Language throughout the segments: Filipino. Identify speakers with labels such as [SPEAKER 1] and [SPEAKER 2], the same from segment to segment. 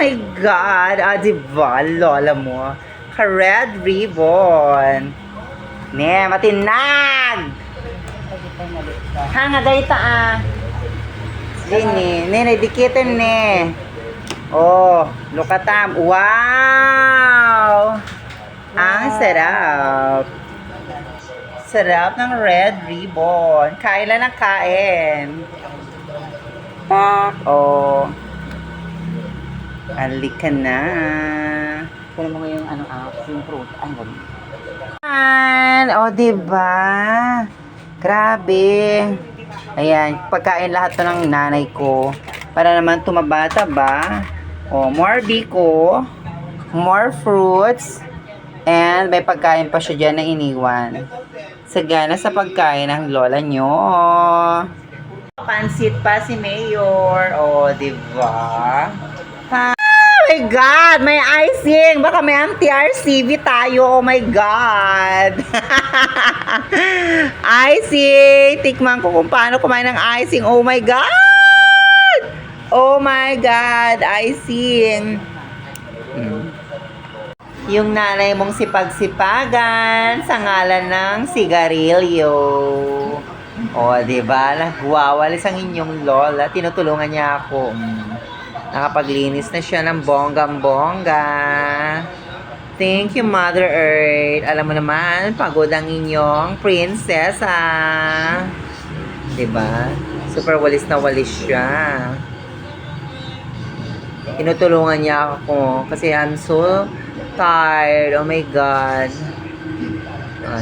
[SPEAKER 1] my God! Diba, lola mo? Ka-red ribbon. Ne, matinag! Hanga dahita Dini, ne, dikitin ne. Oh, lukatam. Wow! Ang sarap. Sarap ng red ribbon. Kain lang ng kain. Pak! Oh. Halika na.
[SPEAKER 2] Kaya mo yung yung fruit. Ay, ganun.
[SPEAKER 1] O, diba? Grabe. Ayan, pagkain lahat to ng nanay ko. Para naman tumabata ba? O, more biko, more fruits, and may pagkain pa siya dyan na iniwan. Sagana sa pagkain ng lola nyo. Pansit pa si Mayor. O, diba? Oh my God! May icing! Baka may MTRCV tayo. Oh my God! Icing! Tikman ko kung paano kumain ng icing. Oh my God! Oh my God! Icing! Yung nanay mong sipag-sipagan sa ngalan ng sigarilyo. O, diba? Nagwawalis ang inyong lola. Tinutulungan niya ako. Nakapaglinis na siya ng bonggang-bongga. Thank you, Mother Earth. Alam mo naman, pagod ang inyong prinsesa. Diba? Super walis na walis siya. Tinutulungan niya ako kasi I'm so tired. Oh my God.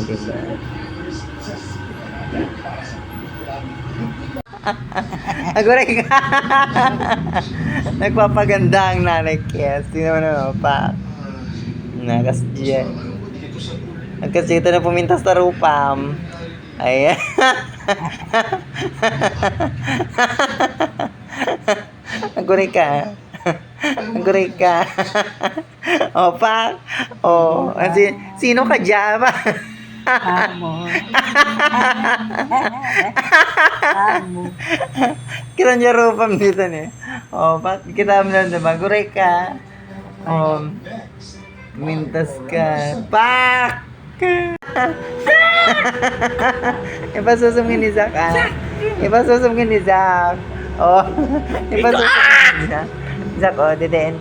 [SPEAKER 1] Diba? Aguray ka. Nagpapaganda ang nanay Kes. Tingnan mo naman pa. Nakasdyan. Nagkasito na pumintas sa rupam. Ayan. Aguray ka. Aguray ka. O pa. O. Sino ka dyan?
[SPEAKER 2] Amo.
[SPEAKER 1] Kita niya rupam dito ne. O, kita mo na diba? Guray ka. O, mintas ka. Pak! Ipasusumkin ni Zach Ipasusumkin ni Zach. O, ipasusumkin ni Zach. Zach, o, dideen.